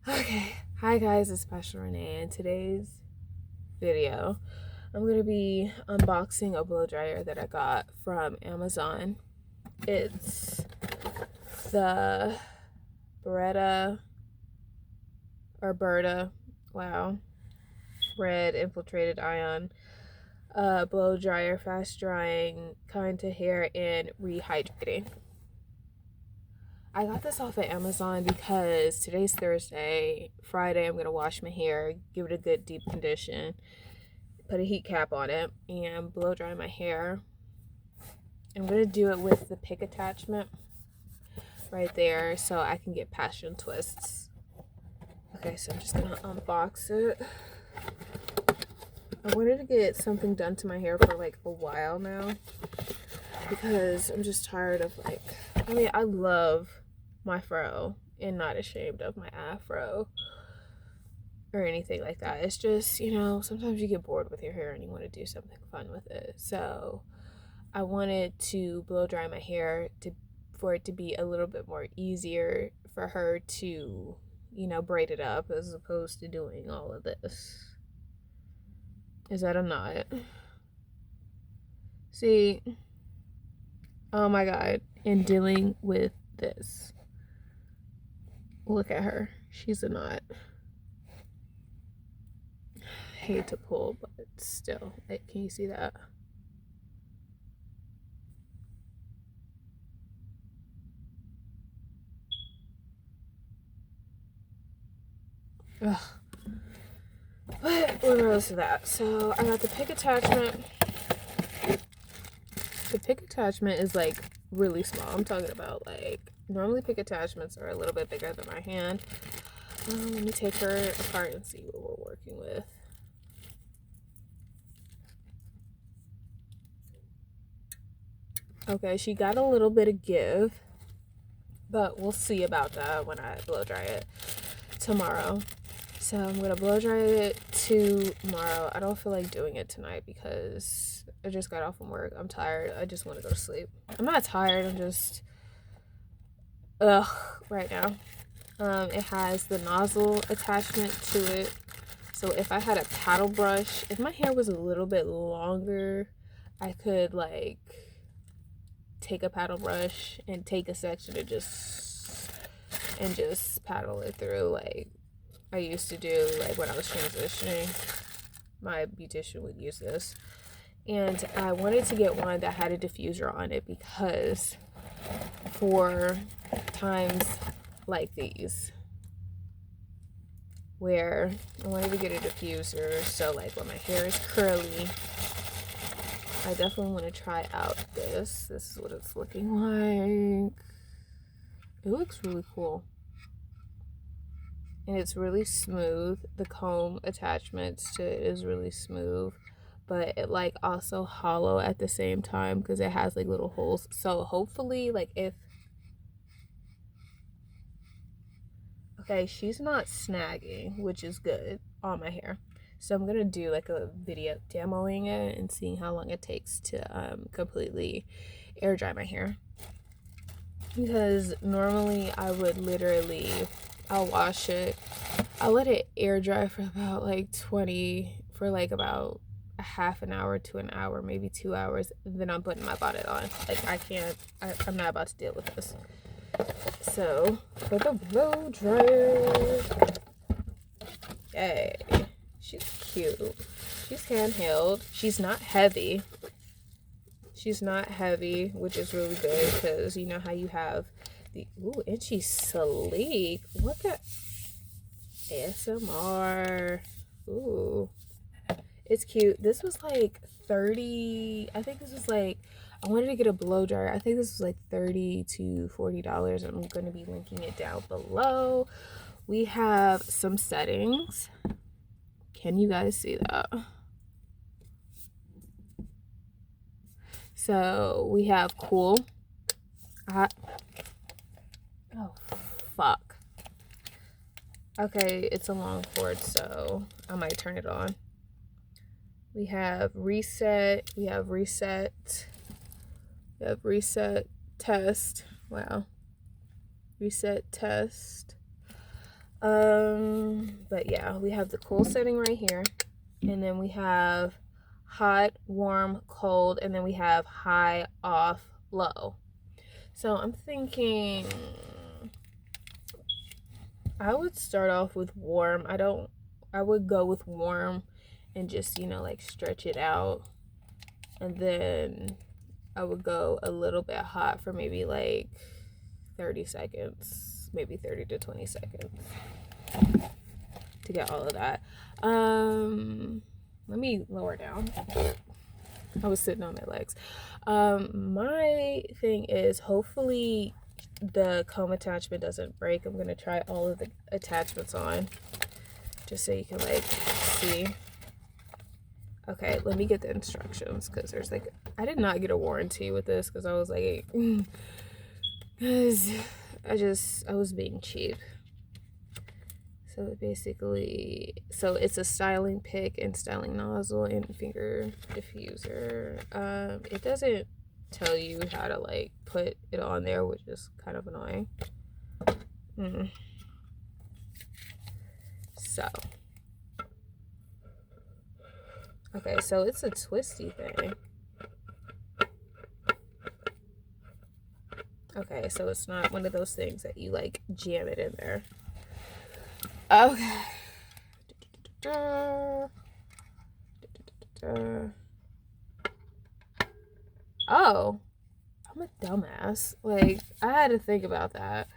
Okay, hi guys, it's Pastor Renee. In today's video, I'm gonna be unboxing a blow dryer that I got from Amazon. It's the Berta Berta, wow, red infiltrated ion blow dryer, fast drying, kind to hair, and rehydrating. I got this off of Amazon because today's Thursday. Friday, I'm gonna wash my hair, give it a good deep condition, put a heat cap on it, and blow dry my hair. I'm gonna do it with the pick attachment right there so I can get passion twists. Okay, so I'm just gonna unbox it. I wanted to get something done to my hair for like a while now because I'm just tired of I love my fro and not ashamed of my afro or anything like that. It's just, sometimes you get bored with your hair and you want to do something fun with it. So I wanted to blow dry my hair for it to be a little bit more easier for her to, braid it up as opposed to doing all of this. Is that a knot? See, oh my God, in dealing with this, look at her. She's a knot. Hate to pull, but still, can you see that? Ugh. But regardless of that, so I got the pick attachment. The pick attachment is like really small. I'm talking about normally pick attachments are a little bit bigger than my hand. Let me take her apart and see what we're working with. Okay, she got a little bit of give, but we'll see about that when I blow dry it tomorrow. So I'm gonna blow dry it tomorrow. I don't feel like doing it tonight because I just got off from work. I'm tired. I just want to go to sleep. I'm not tired. I'm just right now. It has the nozzle attachment to it. So if I had a paddle brush, if my hair was a little bit longer, I could take a paddle brush and take a section and just paddle it through like I used to do when I was transitioning. My beautician would use this. And I wanted to get one that had a diffuser on it because for times like these where I wanted to get a diffuser so when my hair is curly, I definitely want to try out this. This is what it's looking like. It looks really cool. And it's really smooth. The comb attachments to it is really smooth, but it also hollow at the same time because it has little holes. So hopefully okay, she's not snagging, which is good on my hair. So I'm gonna do a video demoing it and seeing how long it takes to completely air dry my hair. Because normally I would I'll wash it, I'll let it air dry for about about a half an hour to an hour, maybe 2 hours. Then I'm putting my bonnet on. I'm not about to deal with this. So for the blow dryer, yay, she's cute. She's handheld. She's not heavy. Which is really good because you know how you have and she's sleek. Look at ASMR. Ooh, it's cute. This was 30. I think this was I wanted to get a blow dryer. I think this was $30 to $40. I'm going to be linking it down below. We have some settings. Can you guys see that? So we have cool, hot. Oh, fuck. Okay, it's a long cord, so I might turn it on. We have reset. We have reset test. Wow. Reset test. But yeah, we have the cool setting right here, and then we have hot, warm, cold, and then we have high, off, low. So I'm thinking I would start off with warm. I would go with warm and just, like stretch it out. And then I would go a little bit hot for maybe like 30 seconds, maybe 30 to 20 seconds to get all of that. Let me lower down. I was sitting on my legs. My thing is, hopefully the comb attachment doesn't break. I'm gonna try all of the attachments on just so you can like see. Okay, let me get the instructions, because there's like, I did not get a warranty with this because I was like, because I was being cheap. So basically, it's a styling pick and styling nozzle and finger diffuser. It doesn't tell you how to like put it on there, which is kind of annoying. So, okay, so it's a twisty thing. Okay, so it's not one of those things that you like jam it in there. Okay. Oh, I'm a dumbass. Like, I had to think about that.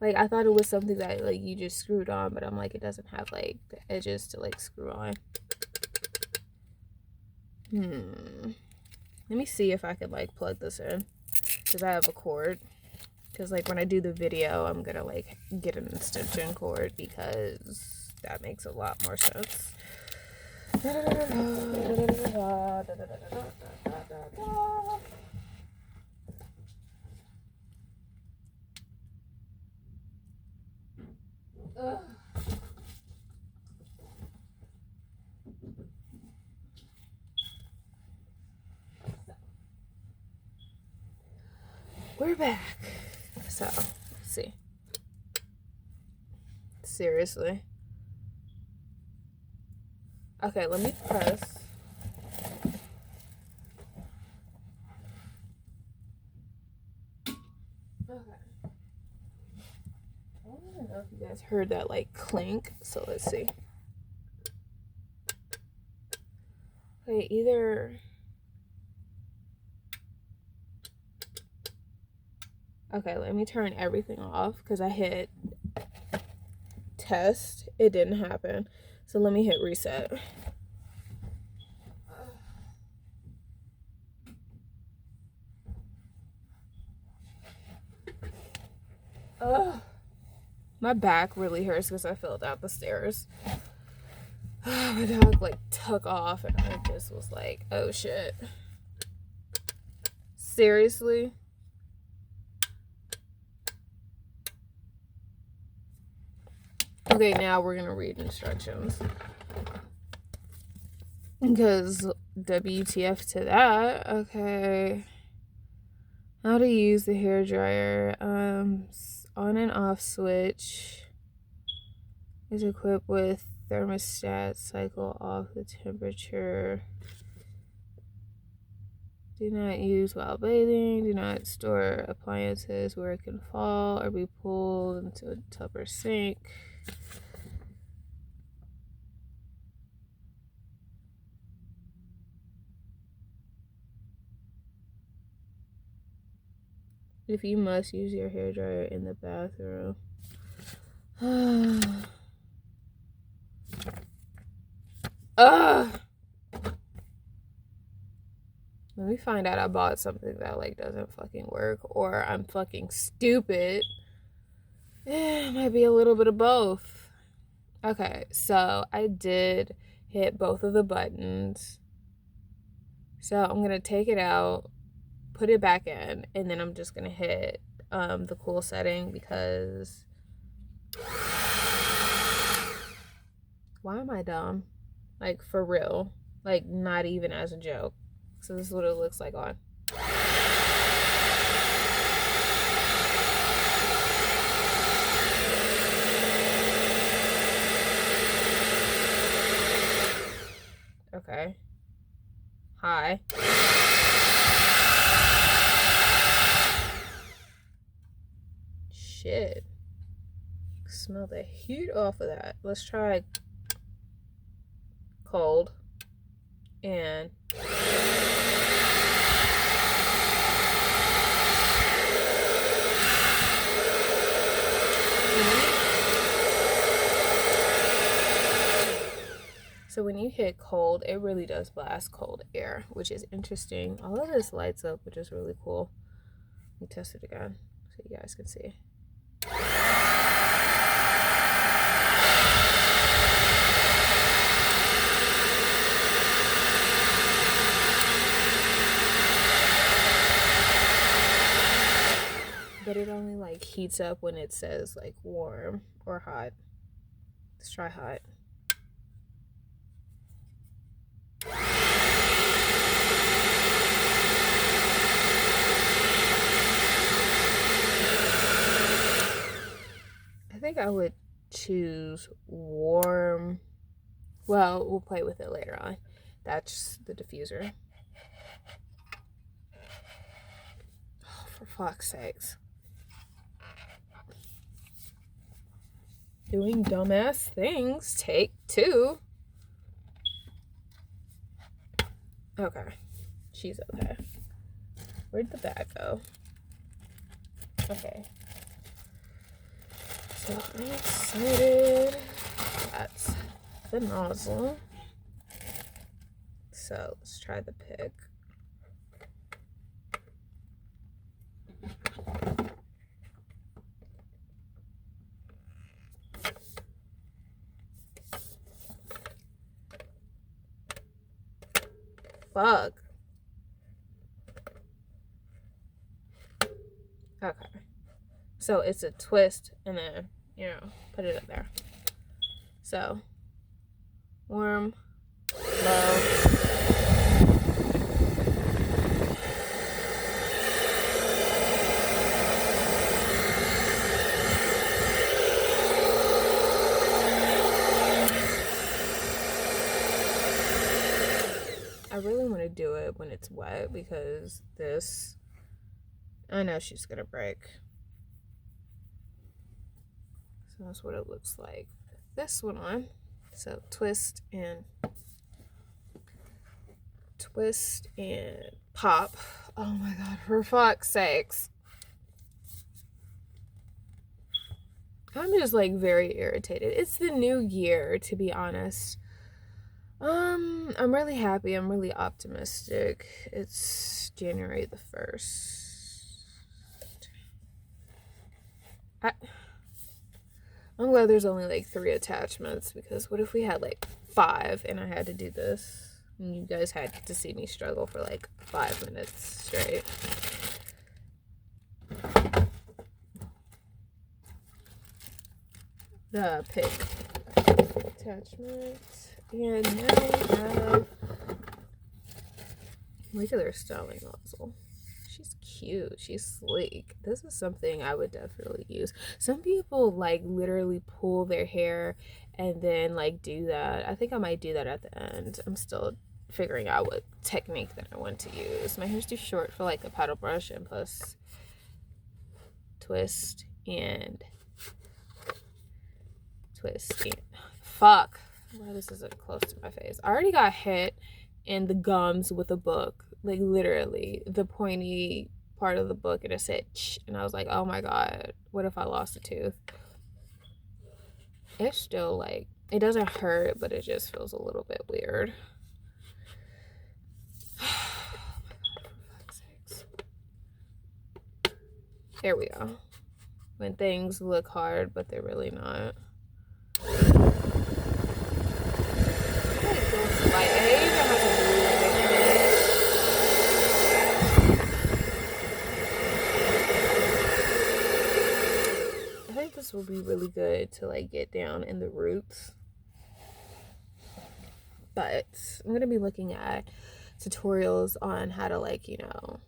Like, I thought it was something that like you just screwed on, but I'm like, it doesn't have like the edges to like screw on. Let me see if I can like plug this in, because I have a cord. Because like when I do the video, I'm gonna like get an extension cord, because that makes a lot more sense. We're back. So, let's see. Seriously. Okay, let me press. Okay. I don't even know if you guys heard that like clink, so let's see. Okay, either. Okay, let me turn everything off, because I hit test. It didn't happen. So let me hit reset. My back really hurts because I fell down the stairs. My dog like took off, and I just was like, oh shit. Seriously? Okay, now we're gonna read instructions, because WTF to that. Okay, how to use the hair dryer. On and off switch is equipped with thermostat. Cycle off the temperature. Do not use while bathing. Do not store appliances where it can fall or be pulled into a tub or sink. If you must, use your hairdryer in the bathroom. Let me find out I bought something that like doesn't fucking work, or I'm fucking stupid. It might be a little bit of both. Okay, so I did hit both of the buttons. So I'm gonna take it out, put it back in, and then I'm just gonna hit the cool setting, because why am I dumb? Like, for real. Like, not even as a joke. So this is what it looks like on. high. Shit. Smell the heat off of that. Let's try cold. And so when you hit cold, it really does blast cold air, which is interesting. All of this lights up, which is really cool. Let me test it again so you guys can see. But it only like heats up when it says like warm or hot. Let's try hot. I think I would choose warm. Well, we'll play with it later on. That's the diffuser. Oh, for fuck's sakes. Doing dumbass things. Take 2. Okay. She's okay. Where'd the bag go? Okay. So I'm excited. That's the nozzle. So let's try the pick. Fuck. Okay. So it's a twist and then, you know, put it up there. So, warm, low. I really want to do it when it's wet because this, I know she's gonna break. So that's what it looks like. This one on. So twist and pop. Oh my god, for fuck's sakes. I'm just like very irritated. It's the new year, to be honest. I'm really happy. I'm really optimistic. It's January the 1st. I'm glad there's only like 3 attachments, because what if we had like 5 and I had to do this and you guys had to see me struggle for like 5 minutes straight. The pick attachment. And now we have, look at her styling nozzle. She's cute. She's sleek. This is something I would definitely use. Some people like literally pull their hair and then like do that. I think I might do that at the end. I'm still figuring out what technique that I want to use. My hair's too short for like a paddle brush, and plus twist and fuck. Why this isn't close to my face. I already got hit in the gums with a book. Like literally the pointy part of the book, and it said "ch," and I was like, oh my god, what if I lost a tooth? It's still like, it doesn't hurt, but it just feels a little bit weird. Oh my god, for fuck's sakes. There we go. When things look hard but they're really not. I think this will be really good to like get down in the roots. But I'm gonna be looking at tutorials on how to like, you know,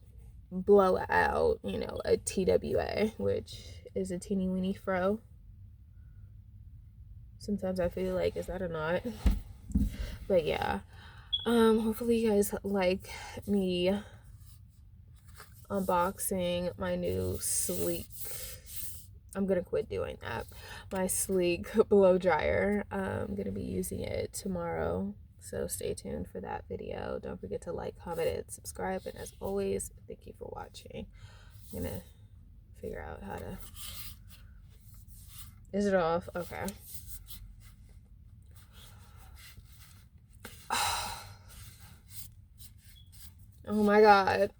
blow out, you know, a TWA, which is a teeny weeny fro. Sometimes I feel like, is that a knot? But yeah, Hopefully you guys like me unboxing my new sleek, I'm gonna quit doing that, my sleek blow dryer. I'm gonna be using it tomorrow, so stay tuned for that video. Don't forget to like, comment, and subscribe, and as always, thank you for watching. I'm gonna figure out how to, is it off? Okay. Oh my god.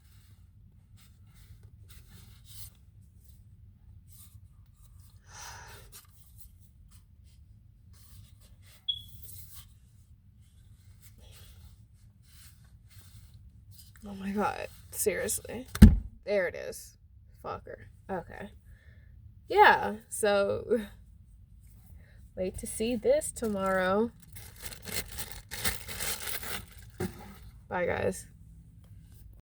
Oh my god. Seriously. There it is. Fucker. Okay. Yeah, so wait to see this tomorrow. Bye, guys.